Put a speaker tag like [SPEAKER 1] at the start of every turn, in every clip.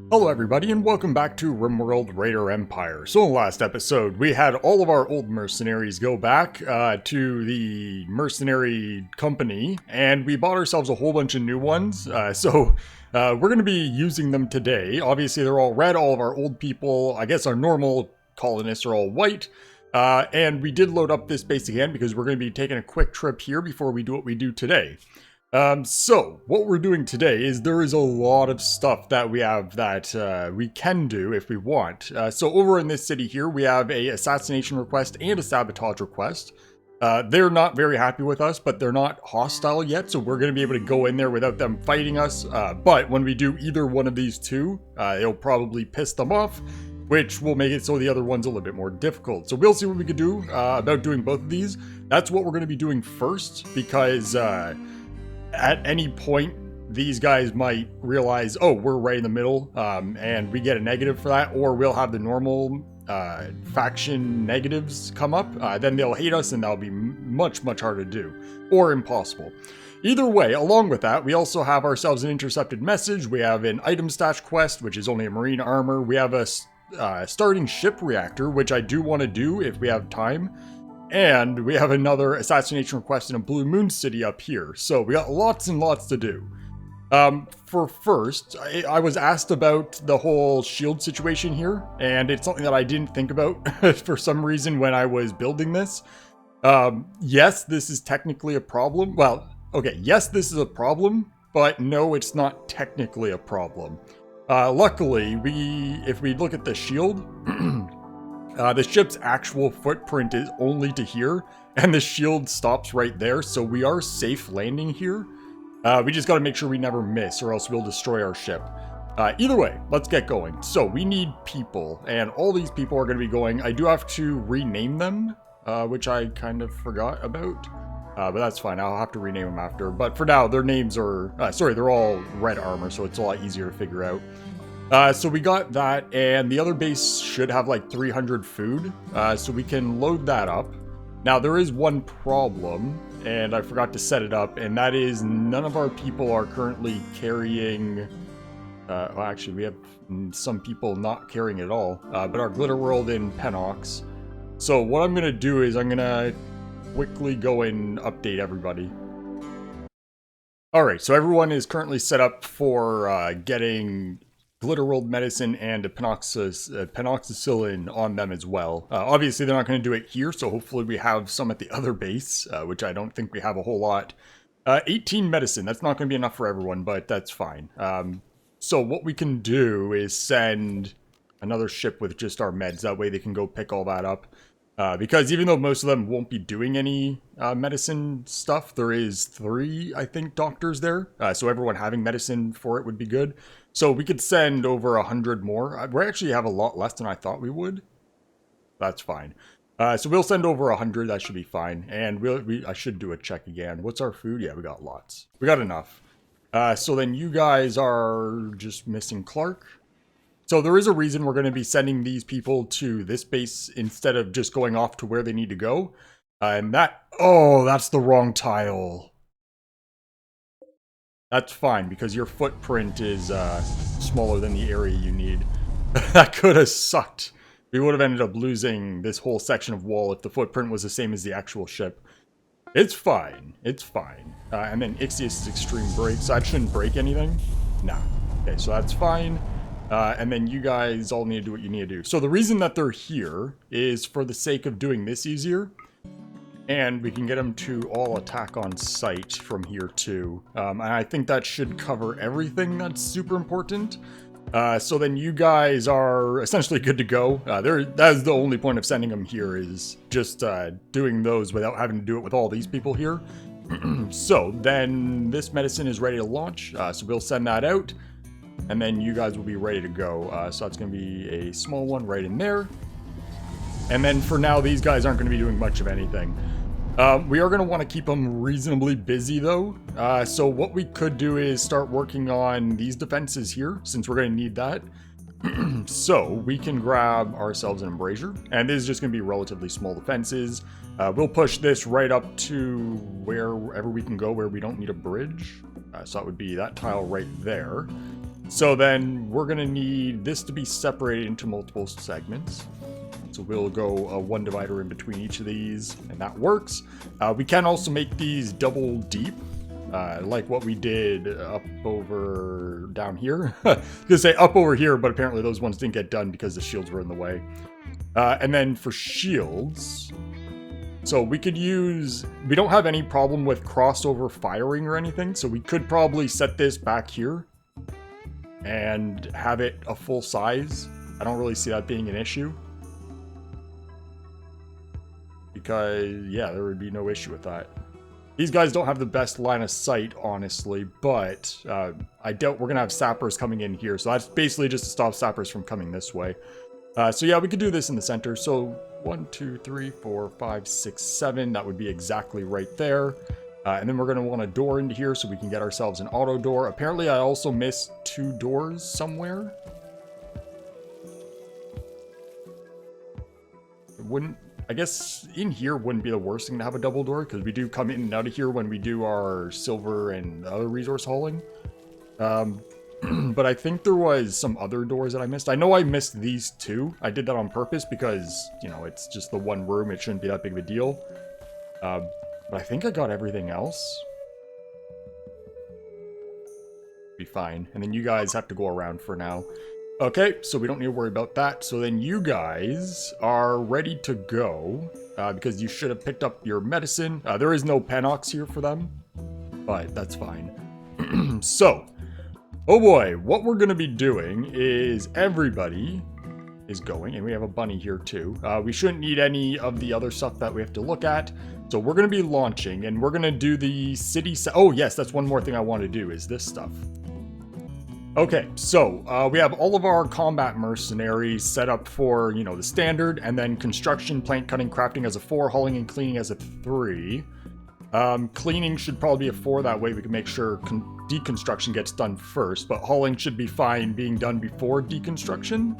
[SPEAKER 1] Hello everybody and welcome back to RimWorld Raider Empire. So in the last episode, we had all of our old mercenaries go back to the mercenary company, and we bought ourselves a whole bunch of new ones. We're going to be using them today. Obviously they're all red, all of our old people, I guess our normal colonists are all white. And we did load up this base again because we're going to be taking a quick trip here before we do what we do today. So what we're doing today is there is a lot of stuff that we have that we can do if we want. So over in this city here, we have a assassination request and a sabotage request. They're not very happy with us, but they're not hostile yet, so we're going to be able to go in there without them fighting us. But when we do either one of these two, it'll probably piss them off, which will make it so the other one's a little bit more difficult. So we'll see what we can do about doing both of these. That's what we're going to be doing first, because at any point, these guys might realize, oh, we're right in the middle, and we get a negative for that, or we'll have the normal faction negatives come up. Then they'll hate us, and that'll be much, much harder to do, or impossible. Either way, along with that, we also have ourselves an intercepted message. We have an item stash quest, which is only a marine armor. We have a starting ship reactor, which I do want to do if we have time. And we have another assassination request in a Blue Moon City up here. So we got lots and lots to do. For first, I was asked about the whole shield situation here, and it's something that I didn't think about for some reason when I was building this. Yes, this is technically a problem. Well, okay, yes, this is a problem, but no, it's not technically a problem. Luckily, if we look at the shield, the ship's actual footprint is only to here, and the shield stops right there, so we are safe landing here. We just gotta make sure we never miss, or else we'll destroy our ship. Either way, let's get going. So we need people, and all these people are gonna be going. I do have to rename them, which I kind of forgot about, but that's fine. I'll have to rename them after. But for now, their names are, they're all red armor, so it's a lot easier to figure out. So we got that, and the other base should have like 300 food, so we can load that up. Now there is one problem, and I forgot to set it up, and that is none of our people are currently carrying, well actually we have some people not carrying it at all, but our Glitter World in Penox. So what I'm going to do is I'm going to quickly go and update everybody. Alright, so everyone is currently set up for getting Glitter World medicine and a penoxicillin on them as well. Obviously, they're not going to do it here, so hopefully we have some at the other base, which I don't think we have a whole lot. 18 medicine, that's not going to be enough for everyone, but that's fine. So what we can do is send another ship with just our meds. That way they can go pick all that up. Because even though most of them won't be doing any medicine stuff, there is 3, I think, doctors there. So everyone having medicine for it would be good. So we could send over 100 more. We actually have a lot less than I thought we would. That's fine. So we'll send over 100. That should be fine. And I should do a check again. What's our food? Yeah, we got lots. We got enough. So then you guys are just missing Clark. So there is a reason we're going to be sending these people to this base instead of just going off to where they need to go. And that's the wrong tile. That's fine, because your footprint is smaller than the area you need. That could have sucked. We would have ended up losing this whole section of wall if the footprint was the same as the actual ship. It's fine. It's fine. And then Ixius' extreme break, so that shouldn't break anything? Nah. Okay, so that's fine. And then you guys all need to do what you need to do. So the reason that they're here is for the sake of doing this easier. And we can get them to all attack on sight from here too. And I think that should cover everything that's super important. So then you guys are essentially good to go. That is the only point of sending them here, is just doing those without having to do it with all these people here. So then this medicine is ready to launch. So we'll send that out. And then you guys will be ready to go. So that's going to be a small one right in there. And then for now, these guys aren't going to be doing much of anything. We are going to want to keep them reasonably busy though. So what we could do is start working on these defenses here, since we're going to need that. So we can grab ourselves an embrasure, and this is just going to be relatively small defenses. We'll push this right up to wherever we can go where we don't need a bridge. So that would be that tile right there. So then we're going to need this to be separated into multiple segments. So we'll go one divider in between each of these, and that works. We can also make these double deep, like what we did up over down here. I was gonna say up over here, but apparently those ones didn't get done because the shields were in the way. And then for shields, so we could use, we don't have any problem with crossover firing or anything, so we could probably set this back here and have it a full size. I don't really see that being an issue. Because, yeah, there would be no issue with that. These guys don't have the best line of sight, honestly, but I doubt we're going to have sappers coming in here. So that's basically just to stop sappers from coming this way. So yeah, we could do this in the center. So 1, 2, 3, 4, 5, 6, 7. That would be exactly right there. And then we're going to want a door into here so we can get ourselves an auto door. Apparently, I also missed 2 doors somewhere. It wouldn't... I guess in here wouldn't be the worst thing to have a double door, because we do come in and out of here when we do our silver and other resource hauling. But I think there was some other doors that I missed. I know I missed these 2. I did that on purpose because, you know, it's just the one room. It shouldn't be that big of a deal. But I think I got everything else. Be fine. And then you guys have to go around for now. Okay, so we don't need to worry about that. So then you guys are ready to go, because you should have picked up your medicine. There is no Penox here for them, but that's fine. So, oh boy, what we're going to be doing is everybody is going, and we have a bunny here too. We shouldn't need any of the other stuff that we have to look at. So we're going to be launching, and we're going to do the city... Oh yes, that's one more thing I want to do, is this stuff. Okay, so we have all of our combat mercenaries set up for, you know, the standard, and then construction, plant cutting, crafting as a 4, hauling and cleaning as a 3. Cleaning should probably be a 4, that way we can make sure deconstruction gets done first, but hauling should be fine being done before deconstruction.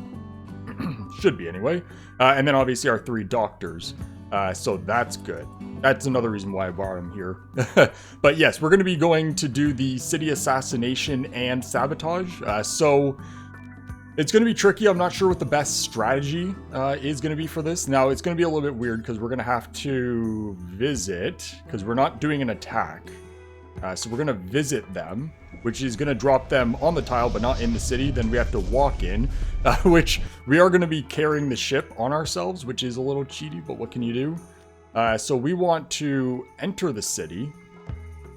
[SPEAKER 1] Should be anyway. And then obviously our 3 doctors. So that's good. That's another reason why I brought him here. But yes, we're going to be going to do the city assassination and sabotage. So it's going to be tricky. I'm not sure what the best strategy is going to be for this. Now, it's going to be a little bit weird because we're going to have to visit, because we're not doing an attack. So we're going to visit them, which is going to drop them on the tile, but not in the city. Then we have to walk in, which we are going to be carrying the ship on ourselves, which is a little cheaty, but what can you do? So we want to enter the city.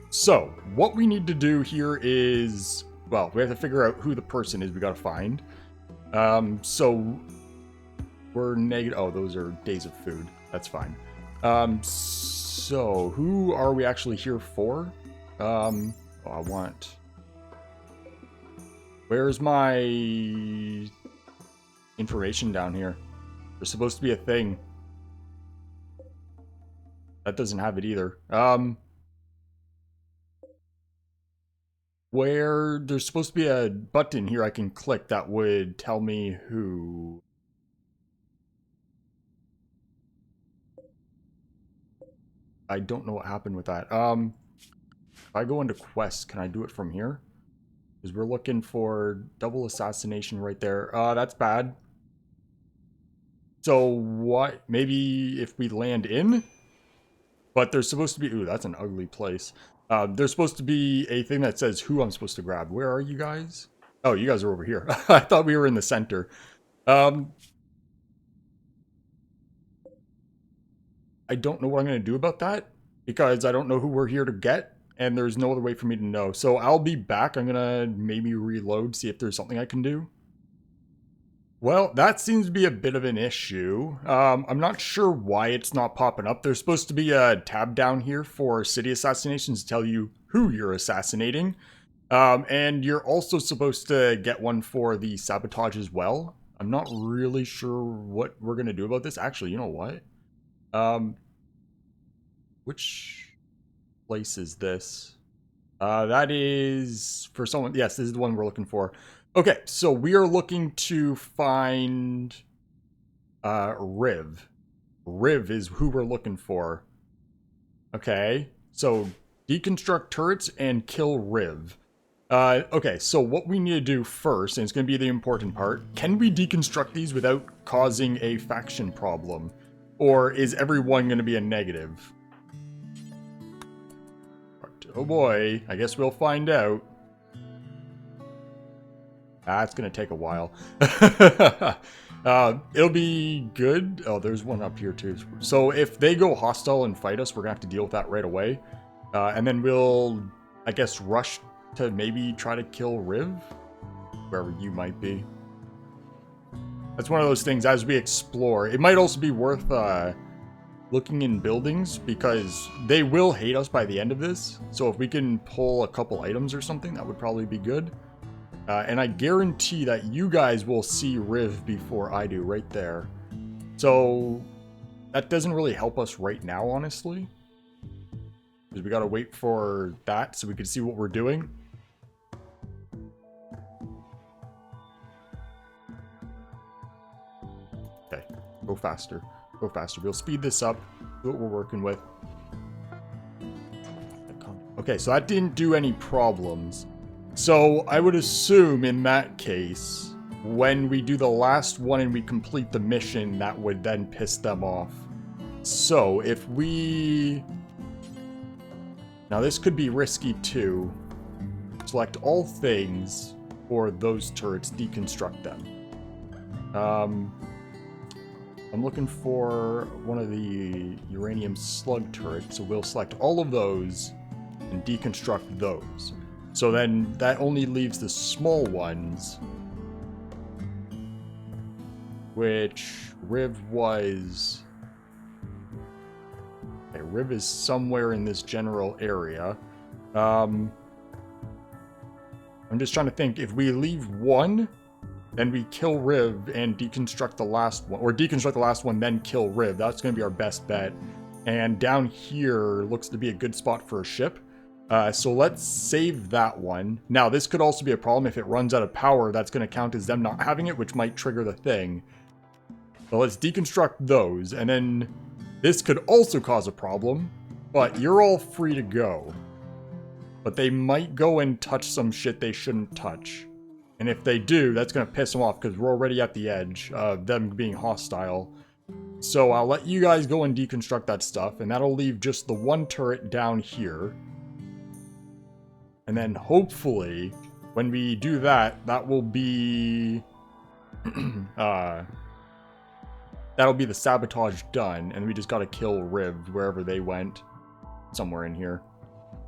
[SPEAKER 1] So what we need to do here is, well, we have to figure out who the person is we got to find. So we're negative. Oh, those are days of food. That's fine. So who are we actually here for? Oh, I want... Where's my information down here? There's supposed to be a thing. That doesn't have it either. Where there's supposed to be a button here I can click that would tell me who. I don't know what happened with that. If I go into quests, can I do it from here? Because we're looking for double assassination right there. That's bad. So what? Maybe if we land in? But there's supposed to be... Ooh, that's an ugly place. There's supposed to be a thing that says who I'm supposed to grab. Where are you guys? Oh, you guys are over here. I thought we were in the center. I don't know what I'm going to do about that, because I don't know who we're here to get, and there's no other way for me to know. So I'll be back. I'm going to maybe reload, see if there's something I can do. Well, that seems to be a bit of an issue. I'm not sure why it's not popping up. There's supposed to be a tab down here for city assassinations to tell you who you're assassinating. And you're also supposed to get one for the sabotage as well. I'm not really sure what we're going to do about this. Actually, you know what? Which place is this? That is for someone. Yes, this is the one we're looking for. Okay, so we are looking to find Riv. Riv is who we're looking for. Okay, so deconstruct turrets and kill Riv. Okay, so what we need to do first, and it's going to be the important part, can we deconstruct these without causing a faction problem? Or is everyone going to be a negative? Oh boy, I guess we'll find out. It's going to take a while. It'll be good. Oh, there's one up here too. So if they go hostile and fight us, we're going to have to deal with that right away. And then we'll, I guess, rush to maybe try to kill Riv, wherever you might be. That's one of those things as we explore. It might also be worth looking in buildings, because they will hate us by the end of this. So if we can pull a couple items or something, that would probably be good. And I guarantee that you guys will see Riv before I do, right there. So that doesn't really help us right now, honestly. Because we gotta wait for that so we can see what we're doing. Okay, go faster. Go faster. We'll speed this up. See what we're working with. Okay, so that didn't do any problems. So I would assume in that case, when we do the last one and we complete the mission, that would then piss them off. So if we... Now this could be risky too. Select all things for those turrets, deconstruct them. I'm looking for one of the uranium slug turrets, so we'll select all of those and deconstruct those. So then that only leaves the small ones, which Riv was... Okay, Riv is somewhere in this general area. I'm just trying to think, if we leave one, then we kill Riv and deconstruct the last one, or deconstruct the last one, then kill Riv. That's going to be our best bet. And down here looks to be a good spot for a ship. So let's save that one. Now, this could also be a problem. If it runs out of power, that's going to count as them not having it, which might trigger the thing. So let's deconstruct those, and then this could also cause a problem, but you're all free to go. But they might go and touch some shit they shouldn't touch. And if they do, that's going to piss them off, because we're already at the edge of them being hostile. So I'll let you guys go and deconstruct that stuff, and that'll leave just the one turret down here. And then hopefully, when we do that, that will be... that'll be the sabotage done, and we just gotta kill Riv wherever they went. Somewhere in here.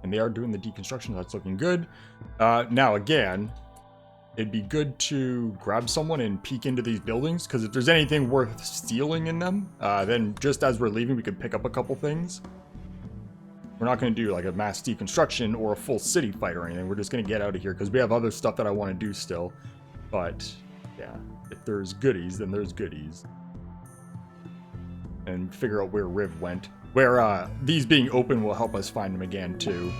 [SPEAKER 1] And they are doing the deconstruction, that's looking good. Now again, it'd be good to grab someone and peek into these buildings, because if there's anything worth stealing in them, then just as we're leaving, we could pick up a couple things. We're not going to do like a mass deconstruction or a full city fight or anything. We're just going to get out of here because we have other stuff that I want to do still. But yeah, if there's goodies, then there's goodies. And figure out where Riv went. Where these being open will help us find them again too.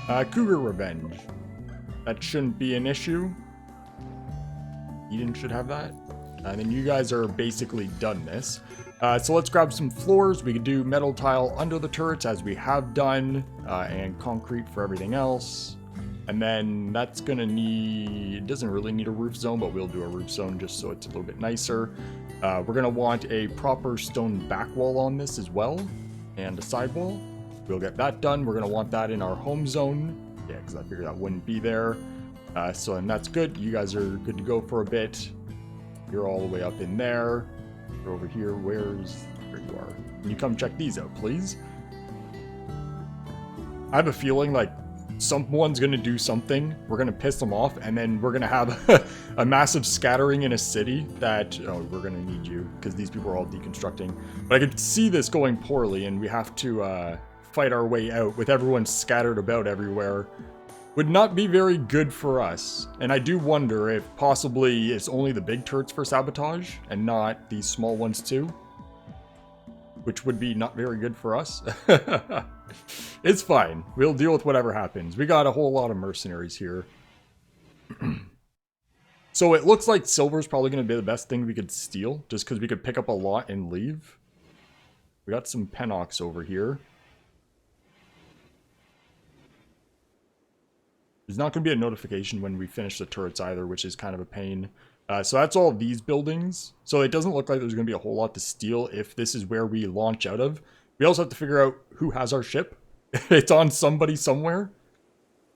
[SPEAKER 1] Cougar Revenge. That shouldn't be an issue. Eden should have that. And then you guys are basically done this. So let's grab some floors. We can do metal tile under the turrets as we have done, and concrete for everything else. And then that's gonna need, it doesn't really need a roof zone, but we'll do a roof zone just so it's a little bit nicer. We're gonna want a proper stone back wall on this as well, and a sidewall. We'll get that done. We're gonna want that in our home zone. Yeah, because I figured that wouldn't be there. So and that's good. You guys are good to go for a bit. You're all the way up in there. You're over here. There you are. Can you come check these out, please? I have a feeling like someone's gonna do something. We're gonna piss them off, and then we're gonna have a massive scattering in a city that, oh, we're gonna need you because these people are all deconstructing. But I could see this going poorly, and we have to fight our way out with everyone scattered about everywhere. Would not be very good for us. And I do wonder if possibly it's only the big turrets for sabotage and not these small ones too. Which would be not very good for us. It's fine. We'll deal with whatever happens. We got a whole lot of mercenaries here. So it looks like silver's probably going to be the best thing we could steal, just because we could pick up a lot and leave. We got some Penox over here. There's not going to be a notification when we finish the turrets either, which is kind of a pain. So that's all these buildings. So it doesn't look like there's going to be a whole lot to steal if this is where we launch out of. We also have to figure out who has our ship. It's on somebody somewhere.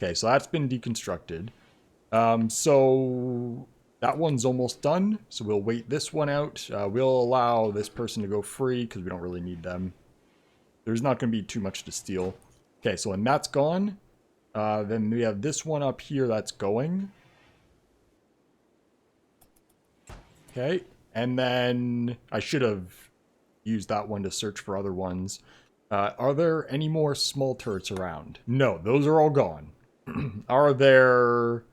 [SPEAKER 1] Okay, so that's been deconstructed. So that one's almost done. So we'll wait this one out. We'll allow this person to go free because we don't really need them. There's not going to be too much to steal. Okay, so when that's gone, then we have this one up here that's going. Okay, and then I should have used that one to search for other ones. Are there any more small turrets around? No, those are all gone. Are there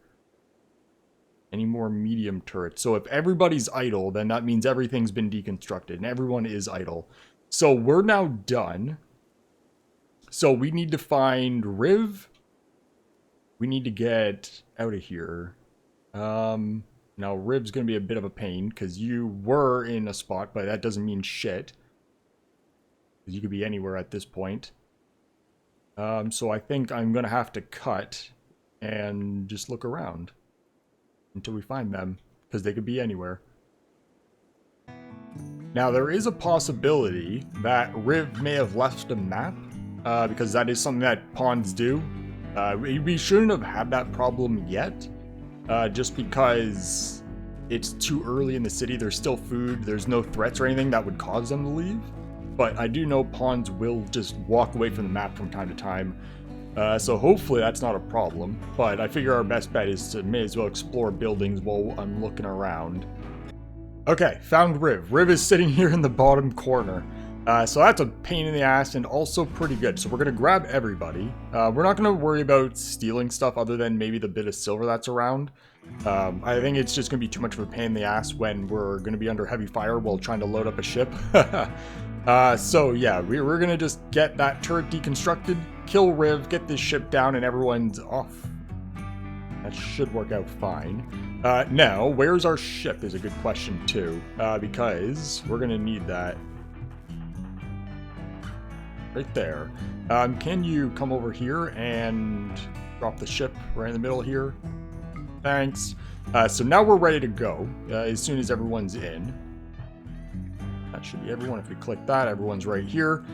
[SPEAKER 1] any more medium turrets? So if everybody's idle, then that means everything's been deconstructed, and everyone is idle. So we're now done. So we need to find Riv. We need to get out of here. Now, Riv's going to be a bit of a pain, because you were in a spot, but that doesn't mean shit. Because you could be anywhere at this point. So I think I'm going to have to cut and just look around until we find them, because they could be anywhere. Now, there is a possibility that Riv may have left a map, because that is something that pawns do. We shouldn't have had that problem yet, just because it's too early in the city. There's still food, there's no threats or anything that would cause them to leave. But I do know pawns will just walk away from the map from time to time. So hopefully that's not a problem. But I figure our best bet is to may as well explore buildings while I'm looking around. Okay, found Riv. Riv is sitting here in the bottom corner. So that's a pain in the ass and also pretty good. So we're going to grab everybody. We're not going to worry about stealing stuff other than maybe the bit of silver that's around. I think it's just going to be too much of a pain in the ass when we're going to be under heavy fire while trying to load up a ship. So yeah, we're going to just get that turret deconstructed, kill Riv, get this ship down, and everyone's off. That should work out fine. Now, where's our ship is a good question too, because we're going to need that. Right there. Can you come over here and drop the ship right in the middle here? Thanks. So now we're ready to go as soon as everyone's in. That should be everyone. If we click that, everyone's right here.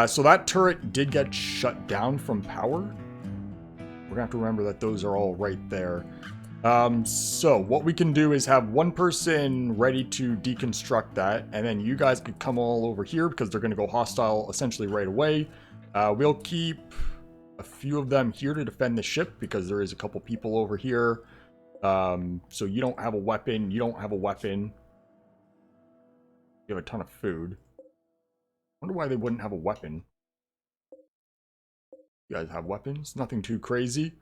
[SPEAKER 1] So that turret did get shut down from power. We're gonna have to remember that those are all right there. So what we can do is have one person ready to deconstruct that, and then you guys could come all over here because they're gonna go hostile essentially right away. We'll keep a few of them here to defend the ship because there is a couple people over here. So you don't have a weapon, you don't have a weapon. You have a ton of food. Wonder why they wouldn't have a weapon. You guys have weapons? Nothing too crazy.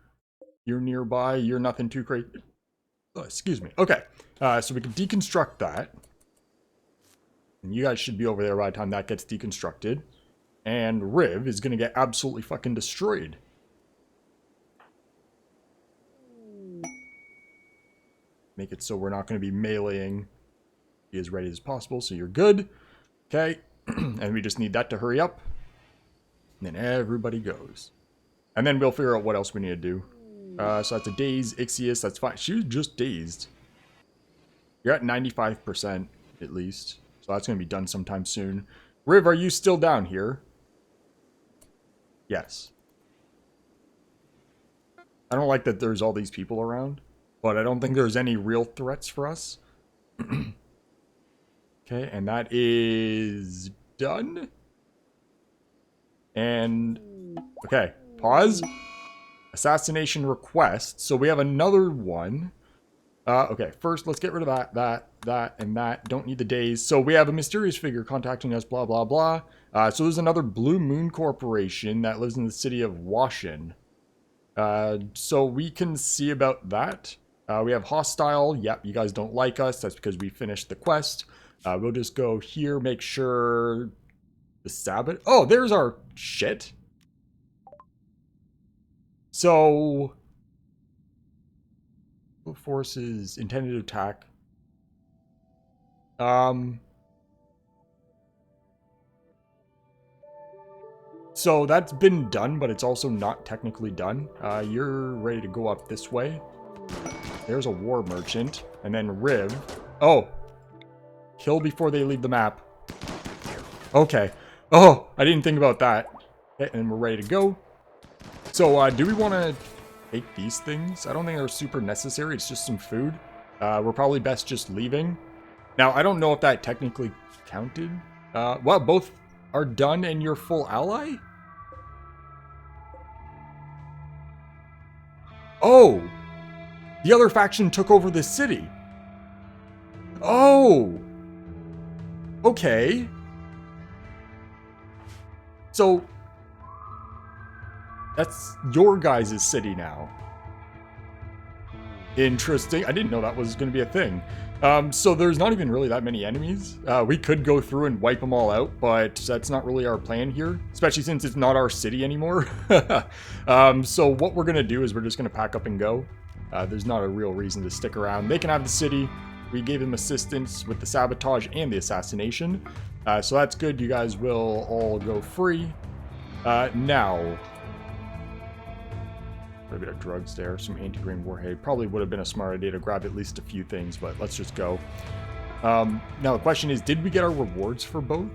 [SPEAKER 1] You're nearby. You're nothing too crazy. Oh, excuse me. Okay. So we can deconstruct that. And you guys should be over there by the time that gets deconstructed. And Riv is going to get absolutely fucking destroyed. Make it so we're not going to be meleeing. Be as ready as possible, so you're good. Okay. And we just need that to hurry up. And then everybody goes. And then we'll figure out what else we need to do. So that's a daze, Ixius, that's fine. She was just dazed. You're at 95% at least. So that's going to be done sometime soon. Riv, are you still down here? Yes. I don't like that there's all these people around. But I don't think there's any real threats for us. Okay, and that is done. And, okay, pause. Assassination request. So we have another one. Okay, first let's get rid of that, and that. Don't need the days. So we have a mysterious figure contacting us, blah, blah, blah. So there's another Blue Moon Corporation that lives in the city of Washin. So we can see about that. We have hostile. Yep, you guys don't like us. That's because we finished the quest. We'll just go here, make sure the Sabotage. Oh, there's our shit. So forces intended to attack. So that's been done, but it's also not technically done. You're ready to go up this way. There's a war merchant. And then Riv. Oh. Kill before they leave the map. Okay. Oh, I didn't think about that. Okay, and we're ready to go. So, do we want to take these things? I don't think they're super necessary. It's just some food. We're probably best just leaving. Now, I don't know if that technically counted. Well, both are done and you're full ally? Oh! The other faction took over this city. Oh! Okay. So, that's your guys' city now. Interesting. I didn't know that was going to be a thing. So there's not even really that many enemies. We could go through and wipe them all out, but that's not really our plan here, especially since it's not our city anymore. So what we're going to do is we're just going to pack up and go. There's not a real reason to stick around. They can have the city. We gave them assistance with the Sabotage and the Assassination. So that's good. You guys will all go free. Now... a bit of drugs there, some anti-grain warhead. Probably would have been a smart idea to grab at least a few things, but let's just go. Now the question is, did we get our rewards for both?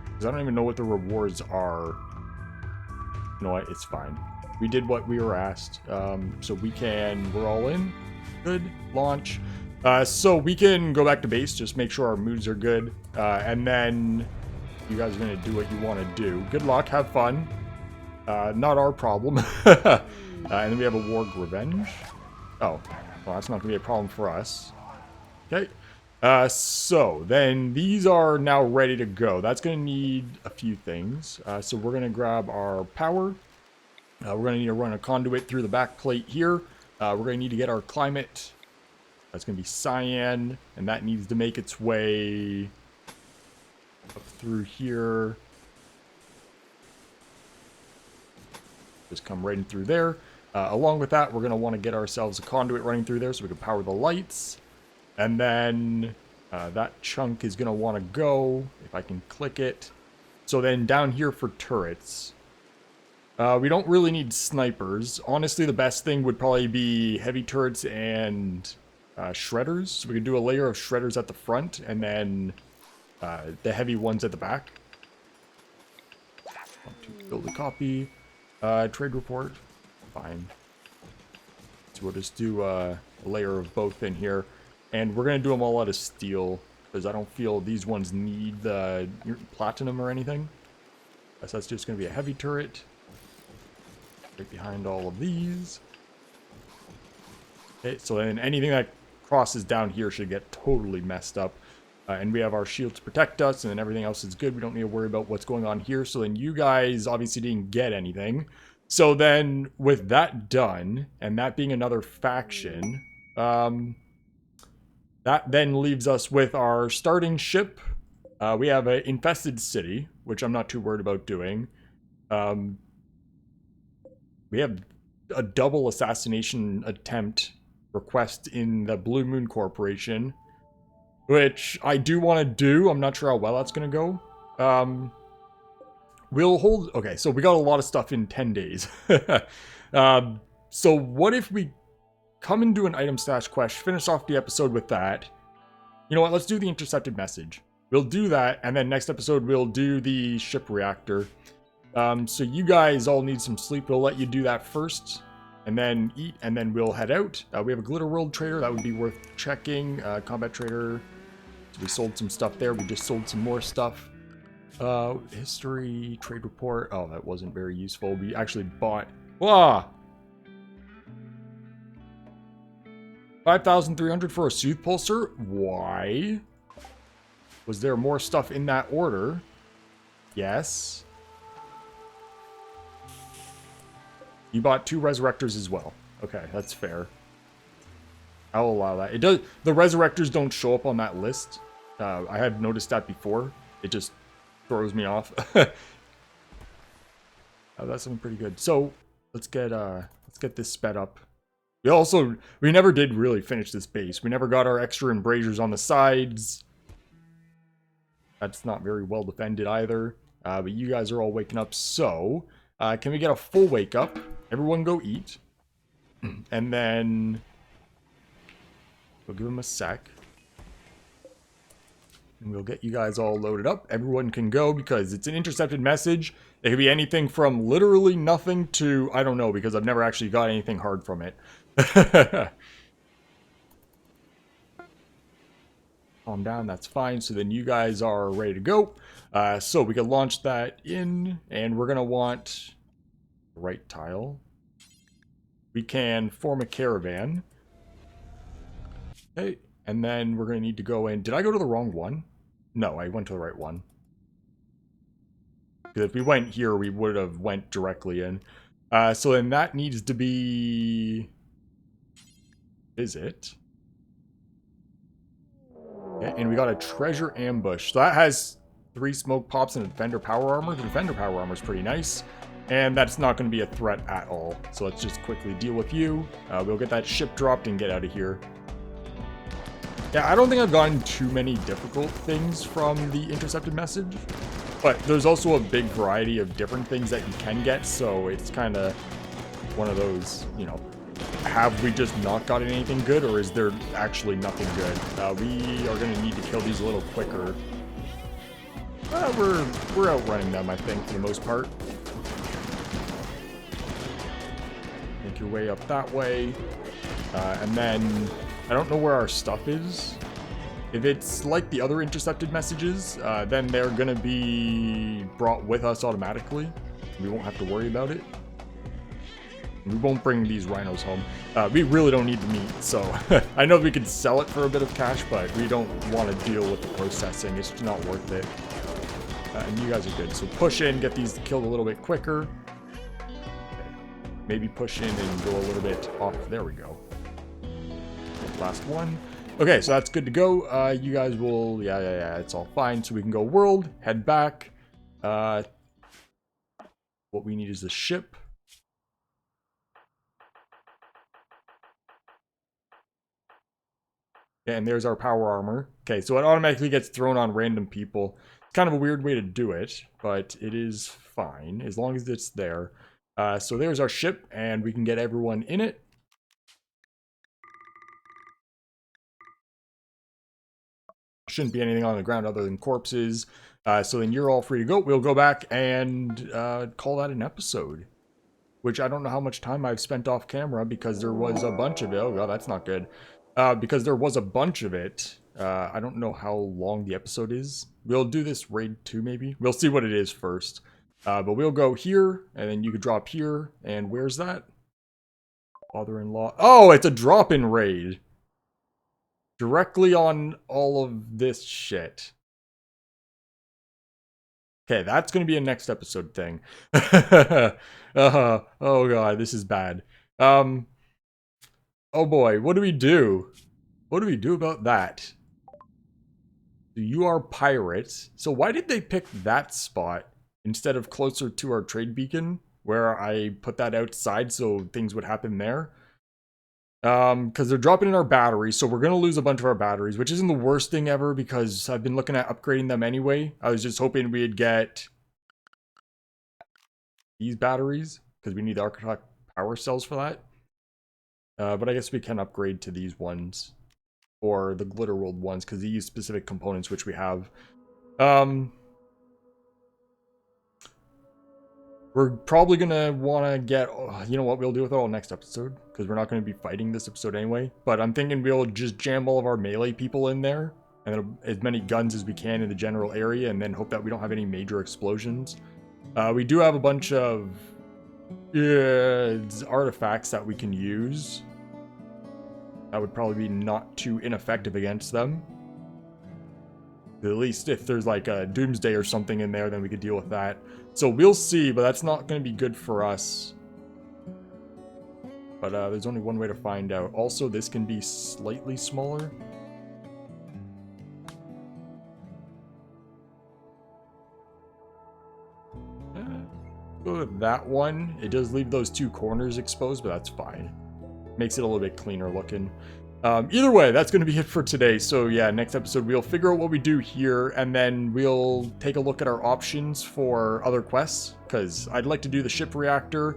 [SPEAKER 1] Because I don't even know what the rewards are. You know what? It's fine. We did what we were asked. So we're all in. Good. Launch. So we can go back to base, just make sure our moods are good. And then... you guys are going to do what you want to do. Good luck. Have fun. Not our problem. And then we have a Warg Revenge. Oh. Well, that's not going to be a problem for us. Okay. So, then these are now ready to go. That's going to need a few things. So we're going to grab our power. We're going to need to run a conduit through the back plate here. We're going to need to get our climate. That's going to be cyan. And that needs to make its way... up through here. Just come right in through there. Along with that, we're going to want to get ourselves a conduit running through there so we can power the lights. And then that chunk is going to want to go, if I can click it. So then down here for turrets. We don't really need snipers. Honestly, the best thing would probably be heavy turrets and shredders. So we could do a layer of shredders at the front and then... the heavy ones at the back. Want to build a copy. Trade report. Fine. So we'll just do a layer of both in here. And we're going to do them all out of steel. Because I don't feel these ones need the platinum or anything. So that's just going to be a heavy turret. Right behind all of these. Okay, so then anything that crosses down here should get totally messed up. And we have our shield to protect us, and then everything else is good. We don't need to worry about what's going on here. So then you guys obviously didn't get anything. So then with that done, and that being another faction, that then leaves us with our starting ship. We have an infested city, which I'm not too worried about doing. We have a double assassination attempt request in the Blue Moon Corporation. Which I do want to do. I'm not sure how well that's going to go. We'll hold... okay, so we got a lot of stuff in 10 days. So what if we come and do an item stash quest, finish off the episode with that. You know what, let's do the intercepted message. We'll do that, and then next episode we'll do the ship reactor. So you guys all need some sleep. We'll let you do that first. And then eat, and then we'll head out. We have a Glitter World trader. That would be worth checking. Combat trader... so we sold some stuff there. We just sold some more stuff. History, trade report. Oh, that wasn't very useful. We actually bought... ah! 5,300 for a Soothe Pulsar? Why? Was there more stuff in that order? Yes. You bought 2 Resurrectors as well. Okay, that's fair. I'll allow that. It does. The Resurrectors don't show up on that list. I had noticed that before. It just throws me off. That's something pretty good. So let's get this sped up. We never did really finish this base. We never got our extra embrasures on the sides. That's not very well defended either. But you guys are all waking up, so can we get a full wake up? Everyone go eat. And then we'll give them a sec. And we'll get you guys all loaded up. Everyone can go because it's an intercepted message. It could be anything from literally nothing to, I don't know, because I've never actually got anything hard from it. Calm down, that's fine. So then you guys are ready to go. So we can launch that in, and we're going to want the right tile. We can form a caravan. Okay, and then we're going to need to go in. Did I go to the wrong one? No, I went to the right one. Because if we went here, we would have went directly in. So then that needs to be... Visit. Okay, and we got a treasure ambush. So that has 3 smoke pops and a defender power armor. The defender power armor is pretty nice. And that's not going to be a threat at all. So let's just quickly deal with you. We'll get that ship dropped and get out of here. Yeah, I don't think I've gotten too many difficult things from the intercepted message. But there's also a big variety of different things that you can get. So it's kind of one of those, you know, have we just not gotten anything good, or is there actually nothing good? We are going to need to kill these a little quicker. We're outrunning them, I think, for the most part. Make your way up that way. And then, I don't know where our stuff is. If it's like the other intercepted messages, then they're going to be brought with us automatically. We won't have to worry about it. We won't bring these rhinos home. We really don't need the meat, so I know we could sell it for a bit of cash, but we don't want to deal with the processing. It's just not worth it. And you guys are good. So push in, get these killed a little bit quicker. Okay. Maybe push in and go a little bit off. There we go. Last one. Okay, so that's good to go. You guys will... Yeah, it's all fine. So we can go world, head back. What we need is the ship. And there's our power armor. Okay, so it automatically gets thrown on random people. It's kind of a weird way to do it, but it is fine as long as it's there. So there's our ship, and we can get everyone in it. Shouldn't be anything on the ground other than corpses. So then you're all free to go. We'll go back and call that an episode. Which I don't know how much time I've spent off camera because there was a bunch of it. Oh god, that's not good. Because there was a bunch of it. I don't know how long the episode is. We'll do this raid 2 maybe. We'll see what it is first. But we'll go here, and then you could drop here. And where's that? Father-in-law. Oh, it's a drop-in raid. Directly on all of this shit. Okay, that's going to be a next episode thing. Oh god, this is bad. Oh boy, what do we do? What do we do about that? You are pirates. So why did they pick that spot instead of closer to our trade beacon, where I put that outside so things would happen there? Because they're dropping in our batteries, so we're going to lose a bunch of our batteries, which isn't the worst thing ever because I've been looking at upgrading them anyway. I was just hoping we'd get these batteries, because we need the architect power cells for that. But I guess we can upgrade to these ones, or the Glitter World ones, because they use specific components, which we have. We're probably going to want to get... you know what? We'll deal with it all next episode, because we're not going to be fighting this episode anyway. But I'm thinking we'll just jam all of our melee people in there, and then as many guns as we can in the general area, and then hope that we don't have any major explosions. We do have a bunch of artifacts that we can use. That would probably be not too ineffective against them. At least if there's like a Doomsday or something in there, then we could deal with that. So we'll see, but that's not going to be good for us. But there's only one way to find out. Also, this can be slightly smaller. Go with that one. It does leave those 2 corners exposed, but that's fine. Makes it a little bit cleaner looking. Either way, that's going to be it for today. So yeah, next episode we'll figure out what we do here, and then we'll take a look at our options for other quests, because I'd like to do the ship reactor.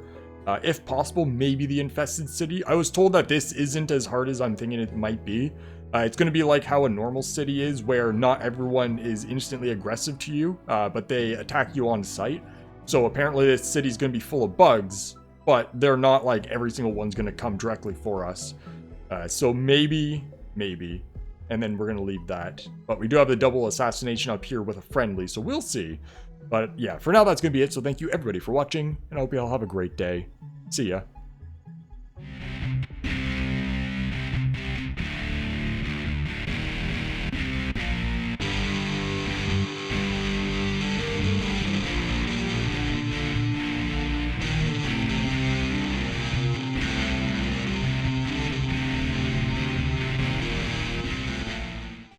[SPEAKER 1] If possible, maybe the infested city. I was told that this isn't as hard as I'm thinking it might be. It's going to be like how a normal city is, where not everyone is instantly aggressive to you, but they attack you on sight. So apparently this city's going to be full of bugs, but they're not like every single one's going to come directly for us. So maybe, and then we're going to leave that. But we do have the double assassination up here with a friendly, so we'll see. But yeah, for now that's going to be it. So thank you everybody for watching, and I hope you all have a great day. See ya.